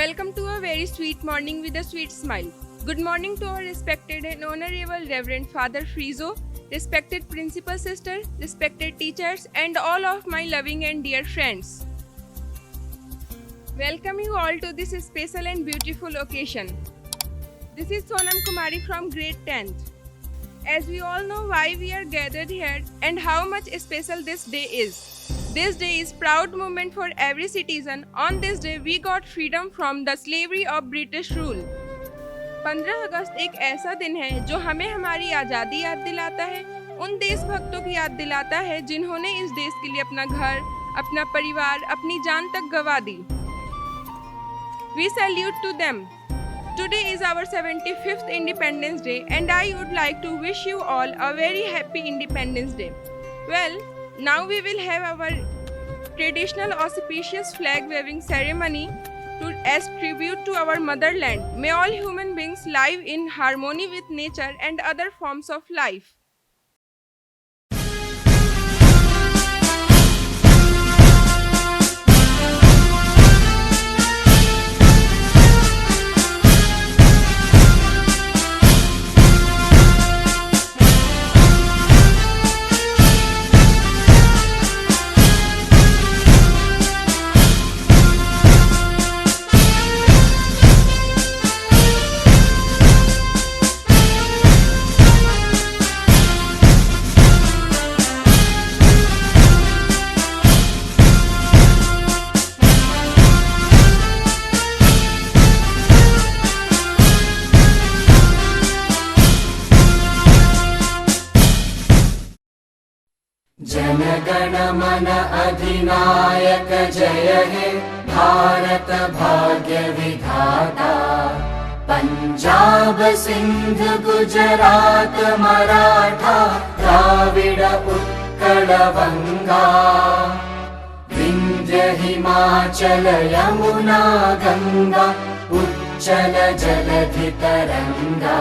welcome to a very sweet morning with a sweet smile. Good morning to our respected and honorable Reverend Father Frizo, respected principal sister, respected teachers, and all of my loving and dear friends. Welcome you all to this special and beautiful occasion. This is Sonam Kumari from grade 10th. As we all know why we are gathered here and how much special this day is. This day is proud moment for every citizen. On this day we got freedom from the slavery of British rule. 15 अगस्त एक ऐसा दिन है जो हमें हमारी आज़ादी याद दिलाता है, उन देशभक्तों की याद दिलाता है जिन्होंने इस देश के लिए अपना घर, अपना परिवार, अपनी जान तक गंवा दी. We salute to them. Today is our 75th Independence Day and I would like to wish you all a very happy Independence Day. Well, now we will have our traditional auspicious flag waving ceremony as tribute to our motherland. May all human beings live in harmony with nature and other forms of life. जनगण मन अधिनायक जय हे भारत भाग्य विधाता. पंजाब सिंध गुजरात मराठा द्राविड उत्कल बंगा. विंध्य हिमाचल यमुना गंगा उच्चल जलधि तरंगा.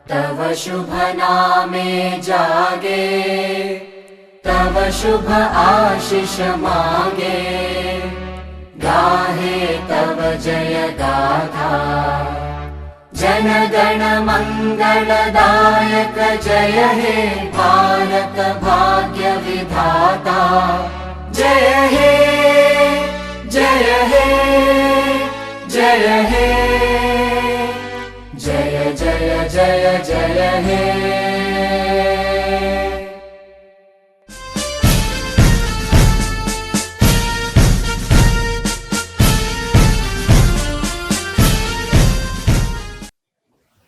तव शुभ नामे जागे, तव शुभ आशीष मांगे. गाहे तव जय गाथा. जन गण मंगलदायक जय हे भारत भाग्य विधाता. जय हे जय हे जय हे जय जय जय जय हे.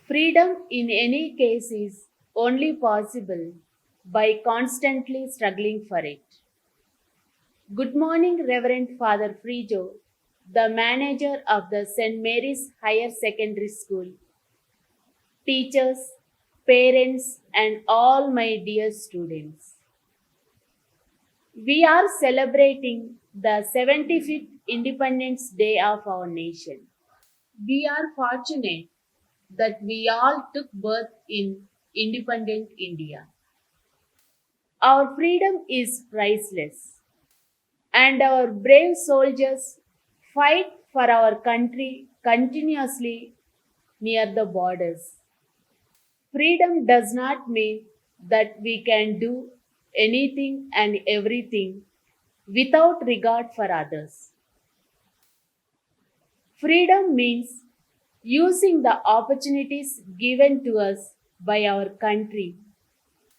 Freedom in any case is only possible by constantly struggling for it. Good morning, Reverend Father Frijo, the manager of the St. Mary's Higher Secondary School, teachers, parents, and all my dear students. We are celebrating the 75th Independence Day of our nation. We are fortunate that we all took birth in independent India. Our freedom is priceless, and our brave soldiers fight for our country continuously near the borders. Freedom does not mean that we can do anything and everything without regard for others. Freedom means using the opportunities given to us by our country.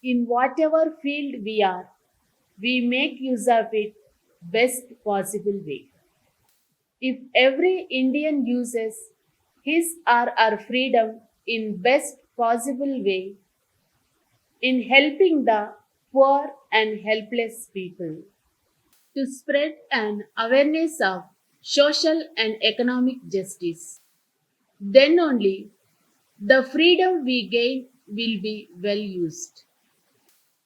In whatever field we are, we make use of it best possible way. If every Indian uses his or her freedom in best possible way in helping the poor and helpless people, to spread an awareness of social and economic justice, then only the freedom we gain will be well used.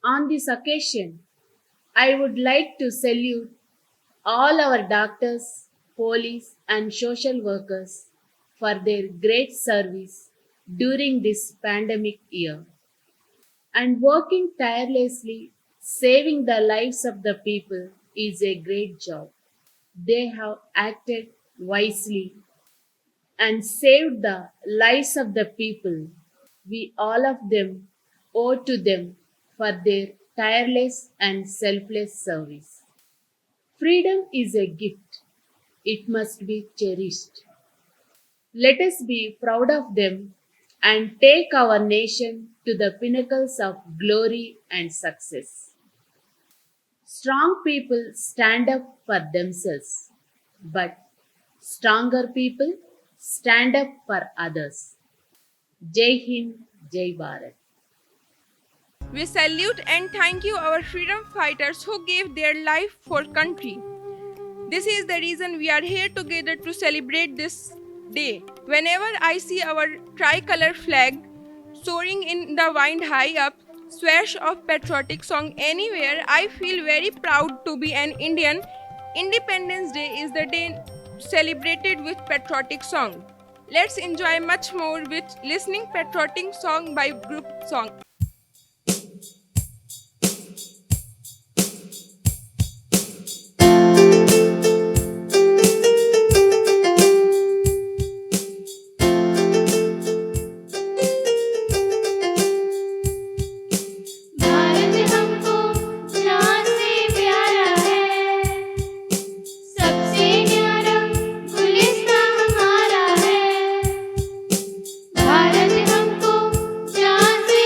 On this occasion, I would like to salute all our doctors, police, and social workers for their great service during this pandemic year and working tirelessly, saving the lives of the people is a great job. They have acted wisely, and saved the lives of the people. We all of them owe to them for their tireless and selfless service. Freedom is a gift. It must be cherished. Let us be proud of them and take our nation to the pinnacles of glory and success. Strong people stand up for themselves, but stronger people stand up for others. Jai Hind, Jai Bharat. We salute and thank you our freedom fighters who gave their life for country. This is the reason we are here together to celebrate this day. Whenever I see our tricolor flag soaring in the wind high up, swash of patriotic song anywhere, I feel very proud to be an Indian. Independence Day is the day celebrated with patriotic song. Let's enjoy much more with listening patriotic song by group song. Bharat हमको जान से प्यारा है, सबसे न्यारा गुलिस्तां हमारा है। भारत हमको जान से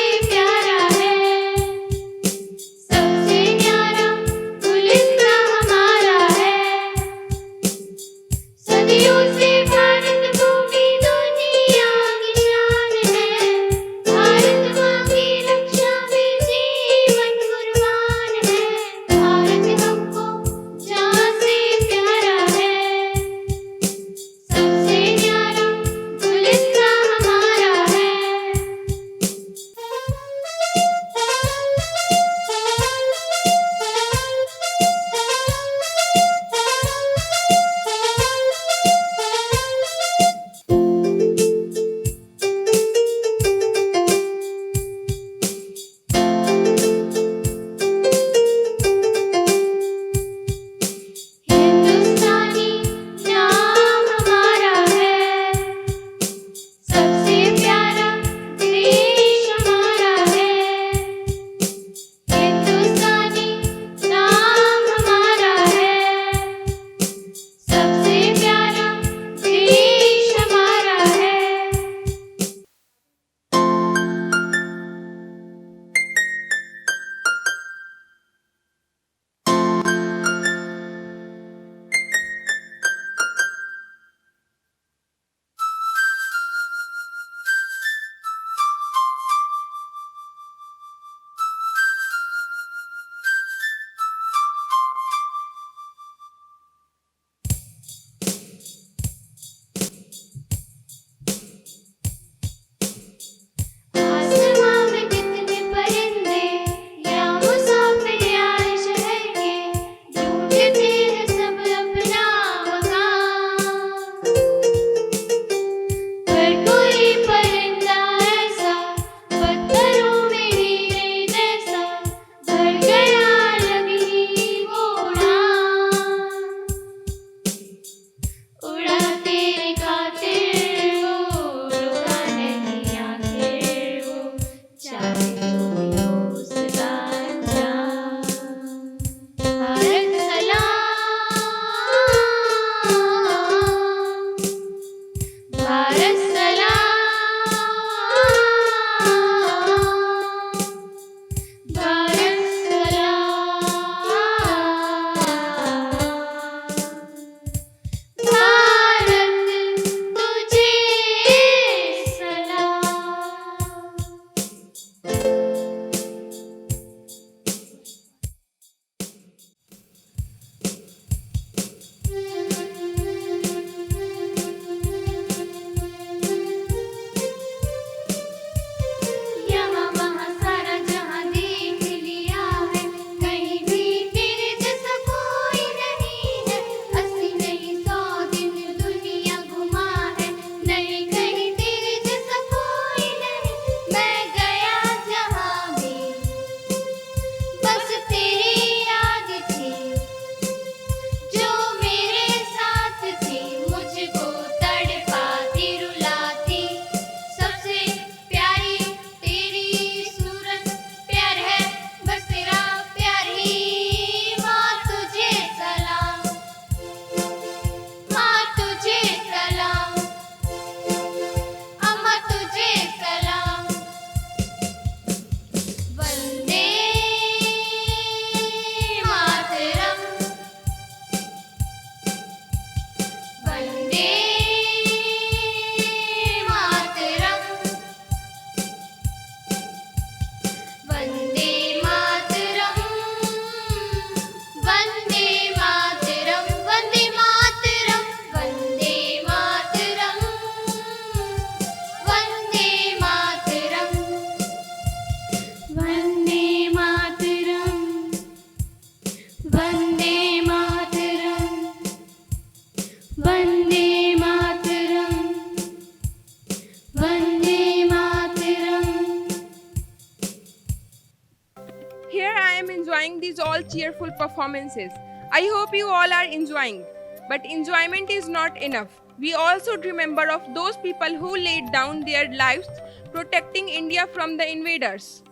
enjoying these all cheerful performances. I hope you all are enjoying. But enjoyment is not enough. We also remember of those people who laid down their lives protecting India from the invaders.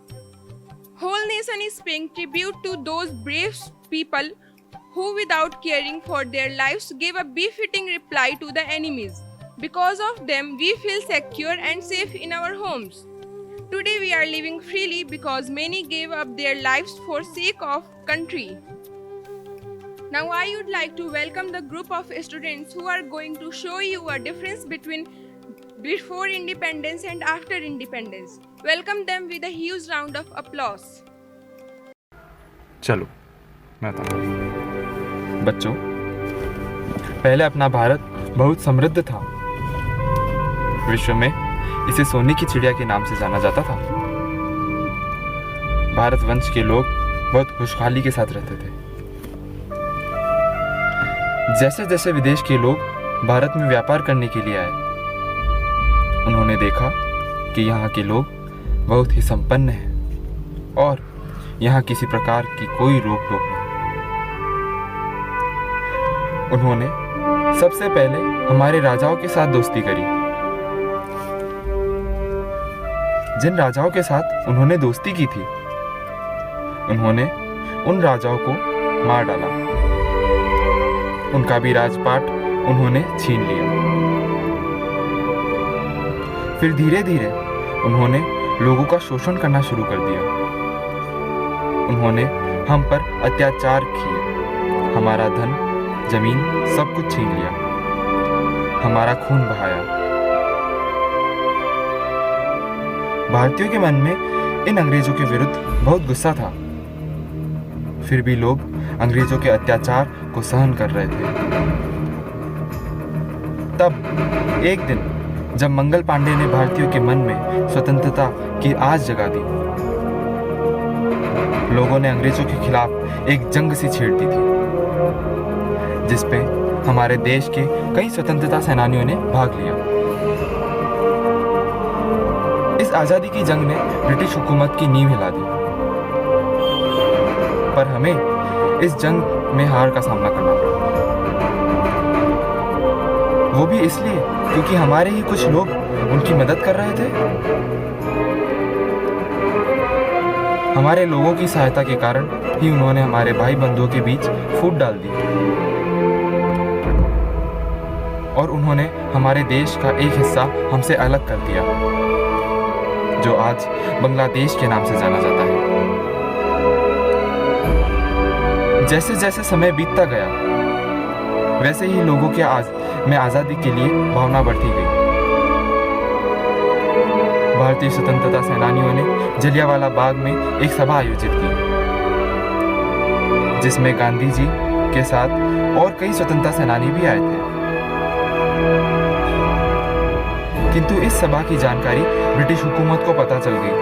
Whole nation is paying tribute to those brave people who, without caring for their lives, gave a befitting reply to the enemies. Because of them, we feel secure and safe in our homes. Today we are living freely because many gave up their lives for sake of country. Now I would like to welcome the group of students who are going to show you a difference between before independence and after independence. Welcome them with a huge round of applause. चलो मैं बताता हूँ। बच्चों, पहले अपना भारत बहुत समृद्ध था। विश्व में इसे सोने की चिड़िया के नाम से जाना जाता था। भारत वंश के लोग बहुत खुशहाली के साथ रहते थे। जैसे जैसे विदेश के लोग भारत में व्यापार करने के लिए आए, उन्होंने देखा कि यहाँ के लोग बहुत ही संपन्न हैं और यहाँ किसी प्रकार की कोई रोक टोक नहीं। उन्होंने सबसे पहले हमारे राजाओं के साथ दोस्ती करी। जिन राजाओं के साथ उन्होंने दोस्ती की थी, उन्होंने उन राजाओं को मार डाला। उनका भी राजपाट उन्होंने छीन लिया। फिर धीरे धीरे उन्होंने लोगों का शोषण करना शुरू कर दिया। उन्होंने हम पर अत्याचार किए, हमारा धन, जमीन सब कुछ छीन लिया, हमारा खून बहाया। भारतीयों के मन में इन अंग्रेजों के विरुद्ध बहुत गुस्सा था। फिर भी लोग अंग्रेजों के अत्याचार को सहन कर रहे थे। तब एक दिन जब मंगल पांडे ने भारतीयों के मन में स्वतंत्रता की आस जगा दी, लोगों ने अंग्रेजों के खिलाफ एक जंग सी छेड़ दी थी, जिसपे हमारे देश के कई स्वतंत्रता सेनानियों ने भाग लिया। इस आज़ादी की जंग ने ब्रिटिश हुकूमत की नींव हिला दी, पर हमें इस जंग में हार का सामना करना पड़ा। वो भी इसलिए क्योंकि हमारे ही कुछ लोग उनकी मदद कर रहे थे। हमारे लोगों की सहायता के कारण ही उन्होंने हमारे भाई बंधुओं के बीच फूट डाल दी और उन्होंने हमारे देश का एक हिस्सा हमसे अलग कर दिया, जो आज बांग्लादेश के नाम से जाना जाता है। जैसे जैसे समय बीतता गया, वैसे ही लोगों के में आज़ादी के लिए भावना बढ़ती गई। भारतीय स्वतंत्रता सेनानियों ने जलियांवाला बाग में एक सभा आयोजित की, जिसमें गांधी जी के साथ और कई स्वतंत्रता सेनानी भी आए थे। किंतु इस सभा की जानकारी ब्रिटिश हुकूमत को पता चल गई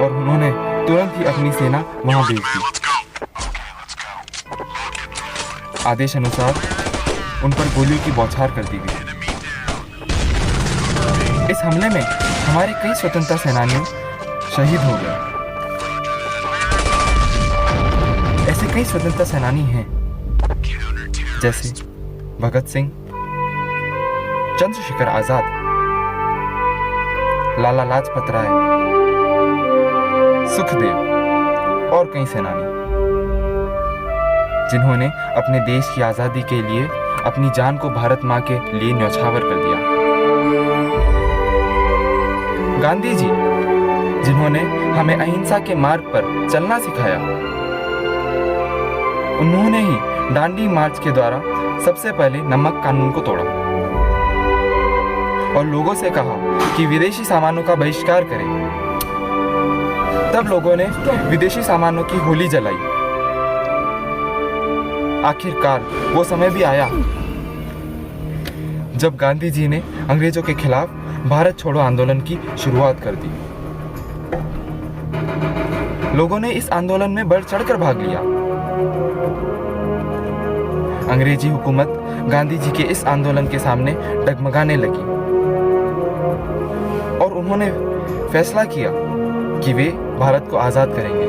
और उन्होंने तुरंत ही अपनी सेना वहां भेज दी। आदेश अनुसार उन पर गोलियों की बौछार कर दी गई। इस हमले में हमारे कई स्वतंत्रता सेनानी शहीद हो गए। ऐसे कई स्वतंत्रता सेनानी हैं, जैसे भगत सिंह, चंद्रशेखर आजाद, लाला लाजपत राय, सुखदेव और कई सेनानी, जिन्होंने अपने देश की आज़ादी के लिए अपनी जान को भारत माँ के लिए न्यौछावर कर दिया। गांधी जी, जिन्होंने हमें अहिंसा के मार्ग पर चलना सिखाया, उन्होंने ही दांडी मार्च के द्वारा सबसे पहले नमक कानून को तोड़ा और लोगों से कहा कि विदेशी सामानों का बहिष्कार करें। तब लोगों ने विदेशी सामानों की होली जलाई। आखिरकार वो समय भी आया जब गांधी जी ने अंग्रेजों के खिलाफ भारत छोड़ो आंदोलन की शुरुआत कर दी। लोगों ने इस आंदोलन में बढ़ चढ़कर भाग लिया। अंग्रेजी हुकूमत गांधी जी के इस आंदोलन के सामने डगमगाने लगी और उन्होंने फैसला किया कि वे भारत को आज़ाद करेंगे।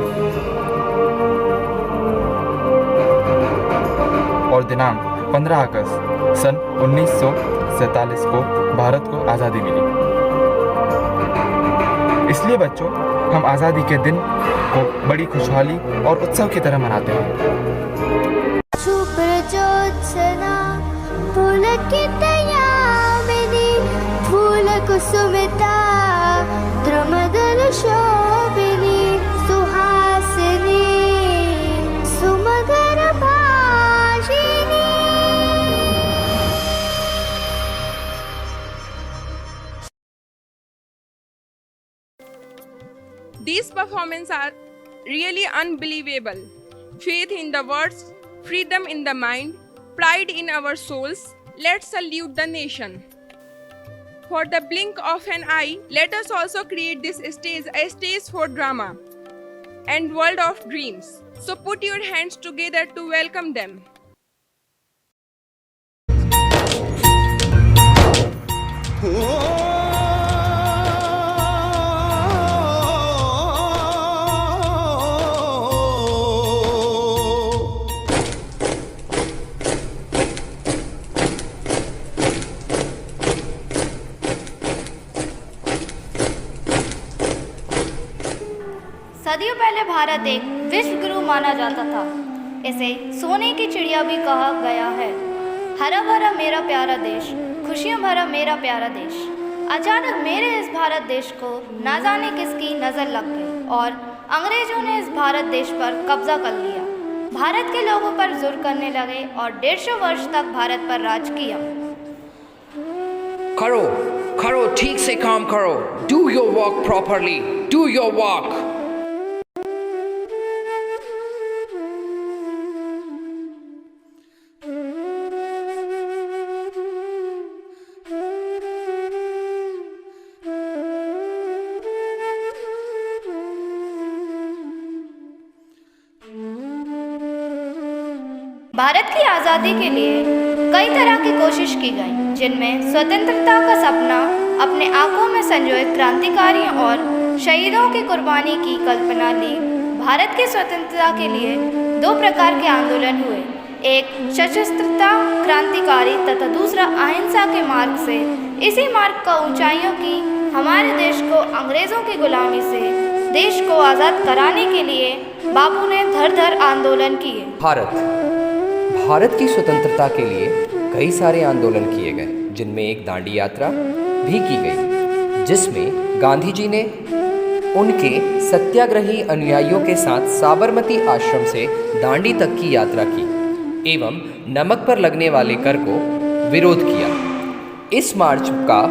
और दिनांक 15 अगस्त सन 1947 को भारत को आज़ादी मिली। इसलिए बच्चों, हम आज़ादी के दिन को बड़ी खुशहाली और उत्सव की तरह मनाते हैं। शुभ्रज्योत्स्ना पुलकितयामिनी फूलकुसुमिता द्रुमदलशोभिनी Suhasini सुमधुरभाषिणी। These performances are really unbelievable. Faith in the words, freedom in the mind, pride in our souls. Let's salute the nation. For the blink of an eye, let us also create this stage a stage for drama and world of dreams. So put your hands together to welcome them. सदियों पहले भारत एक विश्व गुरु माना जाता था। इसे सोने की चिड़िया भी कहा गया है। हरा भरा मेरा प्यारा देश, खुशियाँ भरा मेरा प्यारा देश। अचानक मेरे इस भारत देश को ना जाने किसकी नज़र लग गई और अंग्रेजों ने इस भारत देश पर कब्जा कर लिया। भारत के लोगों पर जुल्म करने लगे और 150 वर्ष तक भारत पर राज किया। करो करो, ठीक से काम करो। Do your work properly, do your work. Bharat की आज़ादी के लिए कई तरह की कोशिश की गई, जिनमें स्वतंत्रता का सपना अपने आंखों में संजोए क्रांतिकारियों और शहीदों की कुर्बानी की कल्पना ली। भारत की स्वतंत्रता के लिए 2 प्रकार के आंदोलन हुए, एक सशस्त्रता क्रांतिकारी तथा दूसरा अहिंसा के मार्ग से। इसी मार्ग का ऊंचाइयों की हमारे देश को अंग्रेज़ों की गुलामी से देश को आज़ाद कराने के लिए बापू ने धर आंदोलन किए। भारत की स्वतंत्रता के लिए कई सारे आंदोलन किए गए, जिनमें एक दांडी यात्रा भी की गई, जिसमें गांधी जी ने उनके सत्याग्रही अनुयायियों के साथ साबरमती आश्रम से दांडी तक की यात्रा की एवं नमक पर लगने वाले कर को विरोध किया। इस मार्च का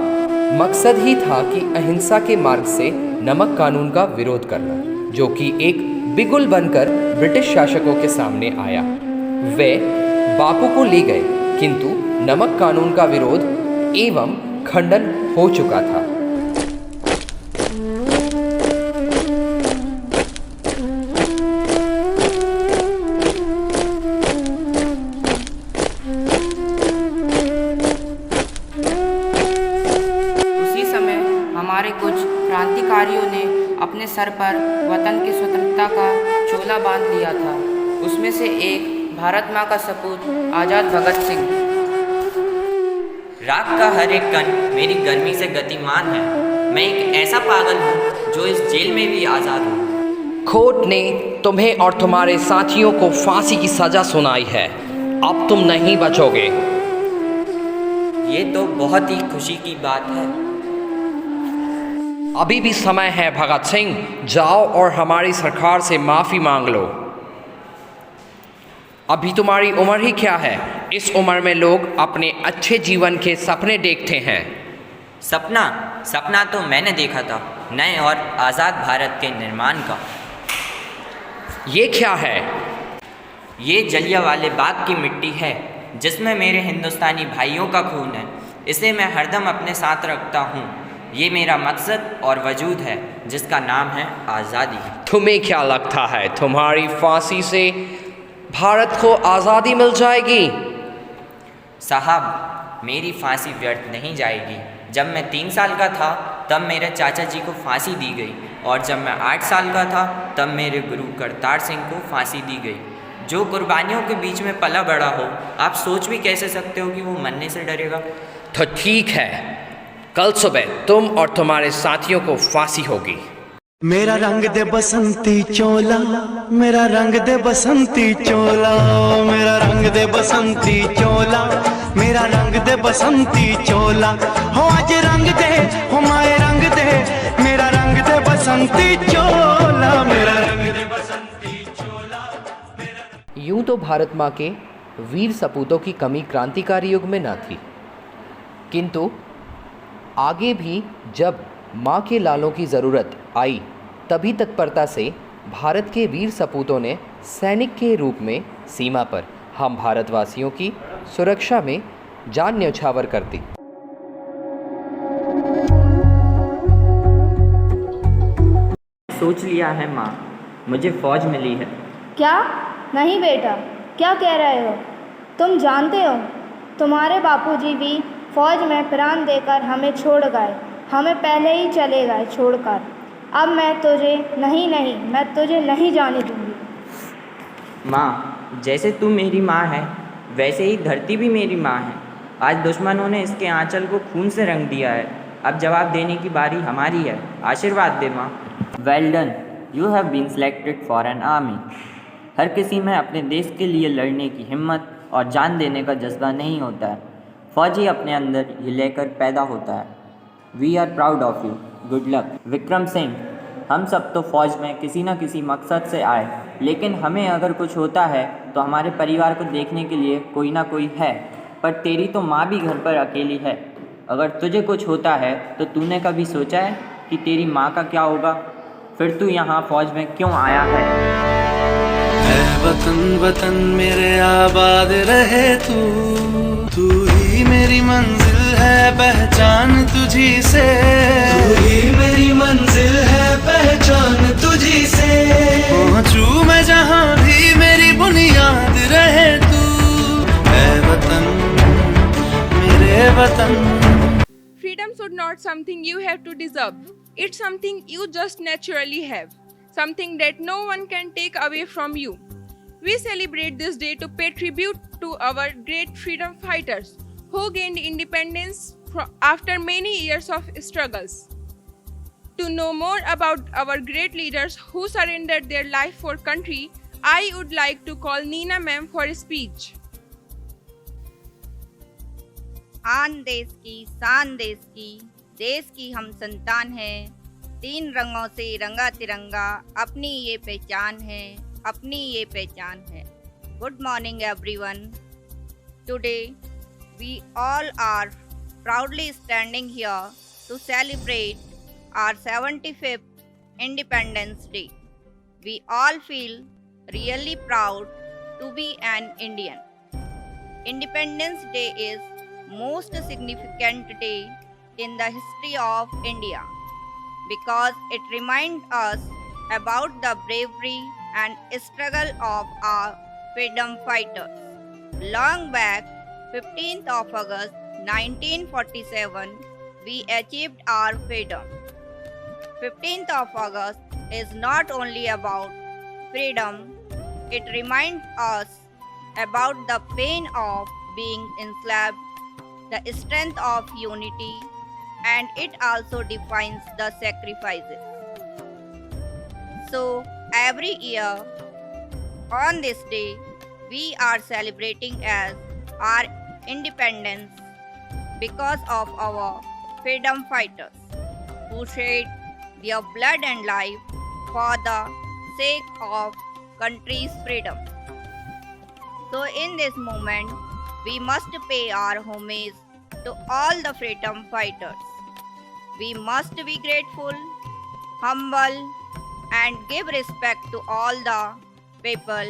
मकसद ही था कि अहिंसा के मार्ग से नमक कानून का विरोध करना, जो कि एक बिगुल बनकर ब्रिटिश शासकों के सामने आया। वे बापू को ले गए, किंतु नमक कानून का विरोध एवं खंडन हो चुका था। उसी समय हमारे कुछ क्रांतिकारियों ने अपने सर पर वतन की स्वतंत्रता का चोला बांध लिया था। उसमें से एक भारत माँ का सपूत आज़ाद भगत सिंह। रात का हर एक कण मेरी गर्मी से गतिमान है। मैं एक ऐसा पागल हूँ जो इस जेल में भी आज़ाद हूँ। कोर्ट ने तुम्हें और तुम्हारे साथियों को फांसी की सजा सुनाई है। अब तुम नहीं बचोगे। ये तो बहुत ही खुशी की बात है। अभी भी समय है भगत सिंह, जाओ और हमारी सरकार से माफ़ी मांग लो। अभी तुम्हारी उम्र ही क्या है? इस उम्र में लोग अपने अच्छे जीवन के सपने देखते हैं। सपना तो मैंने देखा था, नए और आज़ाद भारत के निर्माण का। ये क्या है? ये जलियांवाले बाग की मिट्टी है, जिसमें मेरे हिंदुस्तानी भाइयों का खून है। इसे मैं हरदम अपने साथ रखता हूँ। ये मेरा मकसद और वजूद है, जिसका नाम है आज़ादी। तुम्हें क्या लगता है तुम्हारी फांसी से भारत को आज़ादी मिल जाएगी? साहब, मेरी फांसी व्यर्थ नहीं जाएगी। जब मैं 3 साल का था तब मेरे चाचा जी को फांसी दी गई। और जब मैं 8 साल का था तब मेरे गुरु करतार सिंह को फांसी दी गई। जो कुर्बानियों के बीच में पला बड़ा हो, आप सोच भी कैसे सकते हो कि वो मरने से डरेगा। तो ठीक है, कल सुबह तुम और तुम्हारे साथियों को फांसी होगी। मेरा रंग दे बसंती चोला, मेरा रंग दे बसंती चोला, मेरा रंग दे बसंती चोला, मेरा रंग दे बसंती चोला, हो आज रंग दे, हो माए रंग दे, मेरा रंग दे बसंती चोला, मेरा रंग दे बसंती चोला। यूं तो भारत माँ के वीर सपूतों की कमी क्रांतिकारी युग में न थी, किंतु आगे भी जब माँ के लालों की ज़रूरत आई तभी तत्परता से भारत के वीर सपूतों ने सैनिक के रूप में सीमा पर हम भारतवासियों की सुरक्षा में जान न्यौछावर कर दी। सोच लिया है माँ, मुझे फौज मिली है। क्या? नहीं बेटा, क्या कह रहे हो? तुम जानते हो तुम्हारे बापूजी भी फौज में प्राण देकर हमें छोड़ गए, हमें पहले ही चले गए छोड़कर। अब मैं तुझे मैं तुझे नहीं जाने दूंगी। माँ, जैसे तू मेरी माँ है वैसे ही धरती भी मेरी माँ है। आज दुश्मनों ने इसके आंचल को खून से रंग दिया है, अब जवाब देने की बारी हमारी है। आशीर्वाद दे माँ। Well done, you have been selected for an army. हर किसी में अपने देश के लिए लड़ने की हिम्मत और जान देने का जज्बा नहीं होता है, फौजी अपने अंदर ये लेकर पैदा होता है। We are proud of you, good luck. Vikram Singh, हम सब तो फौज में किसी न किसी मकसद से आए, लेकिन हमें अगर कुछ होता है तो हमारे परिवार को देखने के लिए कोई ना कोई है, पर तेरी तो माँ भी घर पर अकेली है। अगर तुझे कुछ होता है तो तूने कभी सोचा है कि तेरी माँ का क्या होगा? फिर तू यहाँ फौज में क्यों आया है? वतन वतन मेरे आबाद रहे तू ही मेरी मंजिल है, पहचान तुझी से, तू ही मेरी मंजिल है, पहचान तुझी से। पहुँचूं मैं जहाँ भी मेरी बुनियाद रहे तू, है वतन मेरे वतन। Freedom should not something you have to deserve. It's something you just naturally have. Something that no one can take away from you. We celebrate this day to pay tribute to our great freedom fighters who gained independence after many years of struggles. To know more about our great leaders who surrendered their life for country, I would like to call Neena ma'am for a speech. आन देश की, शान देश की हम संतान हैं। 3 रंगों से रंगा तिरंगा, अपनी ये पहचान है, अपनी ये पहचान है। Good morning everyone. Today we all are proudly standing here to celebrate our 75th Independence Day. We all feel really proud to be an Indian. Independence Day is most significant day in the history of India because it reminds us about the bravery and struggle of our freedom fighters. Long back, 15th of August 1947, we achieved our freedom. 15th of August is not only about freedom, it reminds us about the pain of being enslaved, the strength of unity, and it also defines the sacrifices. So, every year on this day, we are celebrating as our independence because of our freedom fighters who shed their blood and life for the sake of country's freedom. So in this moment, we must pay our homage to all the freedom fighters. We must be grateful, humble, and give respect to all the people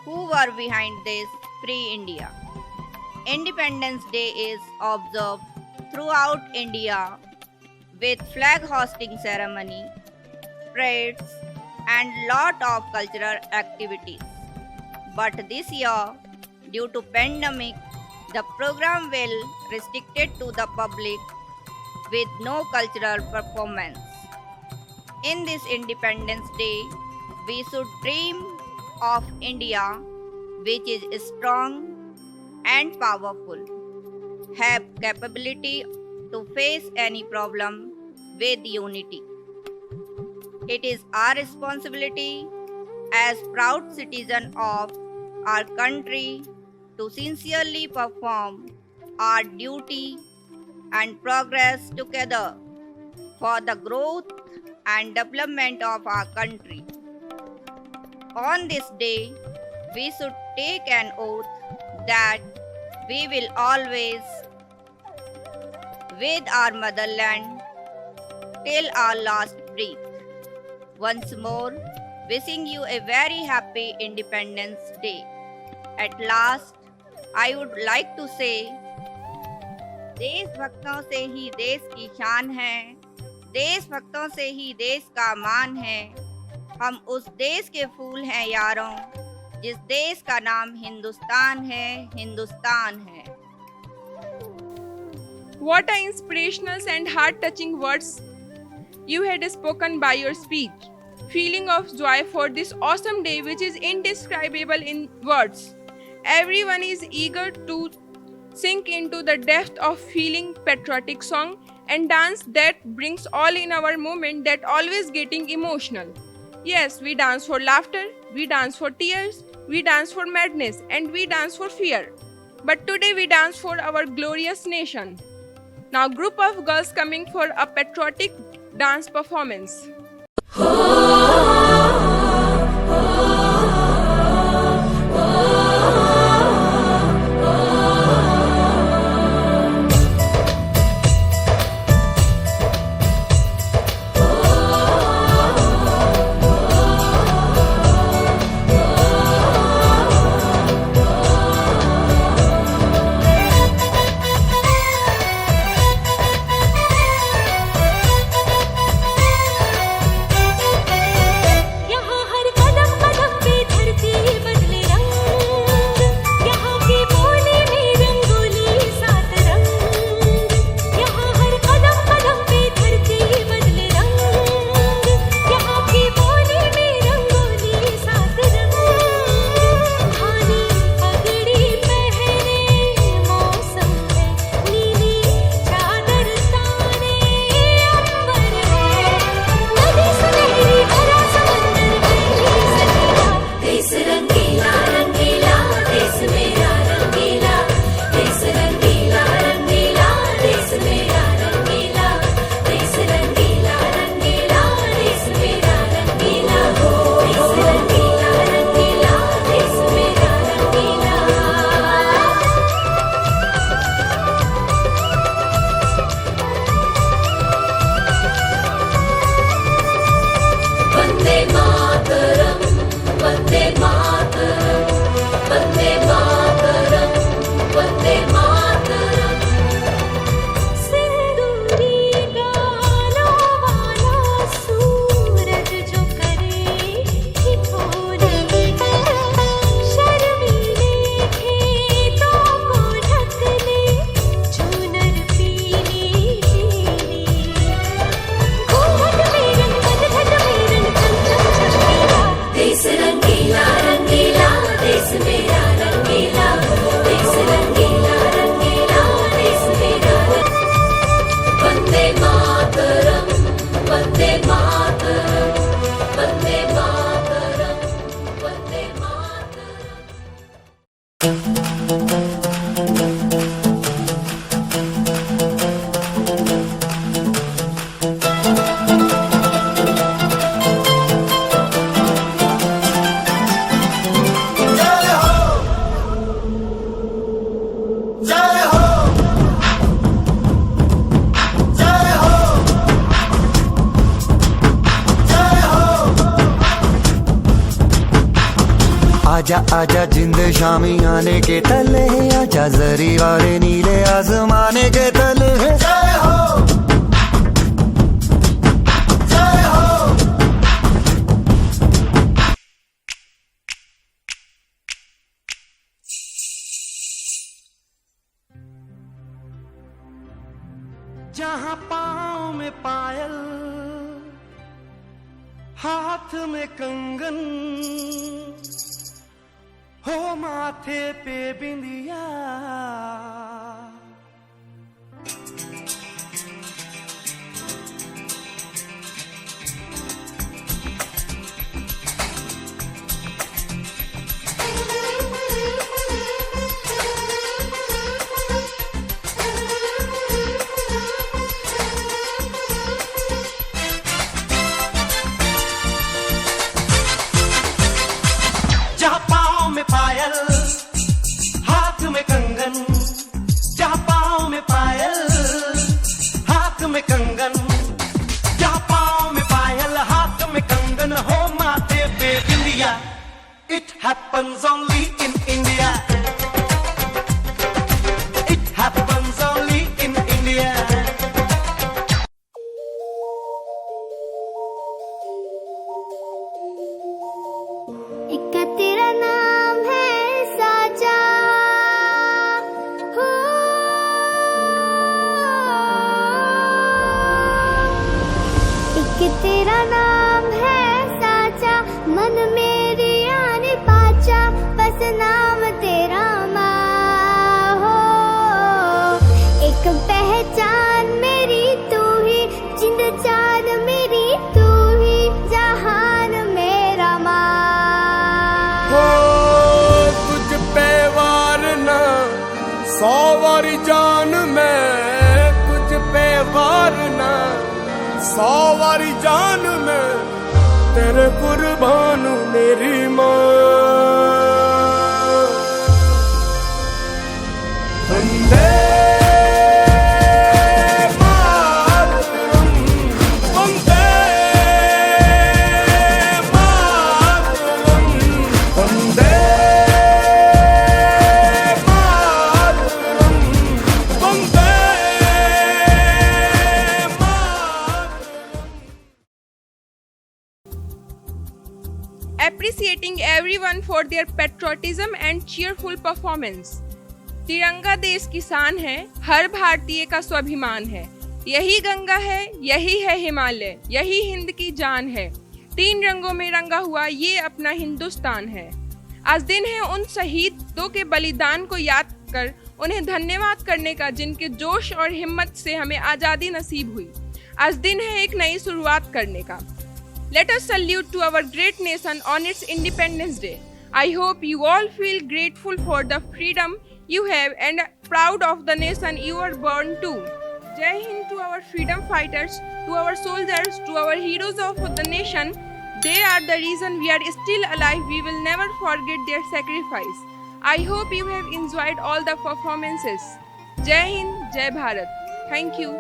who were behind this free India. Independence Day is observed throughout India with flag hosting ceremony, parades, and lot of cultural activities. But this year, due to pandemic, the program will restricted to the public with no cultural performance. In this Independence Day, we should dream of India which is strong and powerful, have capability to face any problem with unity. It is our responsibility as proud citizens of our country to sincerely perform our duty and progress together for the growth and development of our country. On this day, we should take an oath that we will always with our motherland till our last breath. Once more, wishing you a very happy Independence Day. At last, I would like to say, देशभक्तों से ही देश की शान है, देशभक्तों से ही देश का मान है, हम उस देश के फूल हैं यारों, जिस देश का नाम हिंदुस्तान है, हिंदुस्तान है. What are inspirational and heart-touching words you had spoken by your speech. Feeling of joy for this awesome day which is indescribable in words. Everyone is eager to sink into the depth of feeling patriotic song and dance that brings all in our moment that always getting emotional. Yes, we dance for laughter, we dance for tears, we dance for madness and we dance for fear. But today we dance for our glorious nation. Now group of girls coming for a patriotic dance performance. आजा आजा जिंद शामी आने के तले, आजा जरी वाले नीले आसमाने के तले. जय हो जय हो. जहाँ पाँव में पायल हाथ में कंगन हो माथे पे बिंदिया, जहाँ पाँव में पायल हाथ में कंगन, जहाँ पाँव में पायल हाथ में कंगन, जहाँ पाँव में पायल हाथ में कंगन हो माथे पे बिंदिया। It happens only in India. It happens only in India. एक तेरा नाम है साचा, हो एक तेरा नाम है साचा, मन मेरी आने पाचा, बस नाम तेरा माँ हो। एक पहचान मेरी तू ही, जिंद जान मेरी तू ही, जहान मेरा माँ। तुझ पे वारना 100 वारी जान में, तुझ पे वारना 100 वारी जान में, तेरे कुर्बान मेरी माँ। वंदे मातरम, वंदे मातरम, वंदे मातरम, वंदे Appreciating everyone for their patriotism and cheerful performance. तिरंगा देश की शान है, हर भारतीय का स्वाभिमान है। यही गंगा है, यही है हिमालय, यही हिंद की जान है। 3 रंगों में रंगा हुआ ये अपना हिंदुस्तान है। आज दिन है उन शहीदों के बलिदान को याद कर उन्हें धन्यवाद करने का, जिनके जोश और हिम्मत से हमें आज़ादी नसीब हुई। आज दिन है एक नई शुरुआत करने का। Let us salute to our great nation on its Independence Day. I hope you all feel grateful for the freedom you have and proud of the nation you were born to. Jai Hind to our freedom fighters, to our soldiers, to our heroes of the nation. They are the reason we are still alive. We will never forget their sacrifice. I hope you have enjoyed all the performances. Jai Hind, Jai Bharat. Thank you.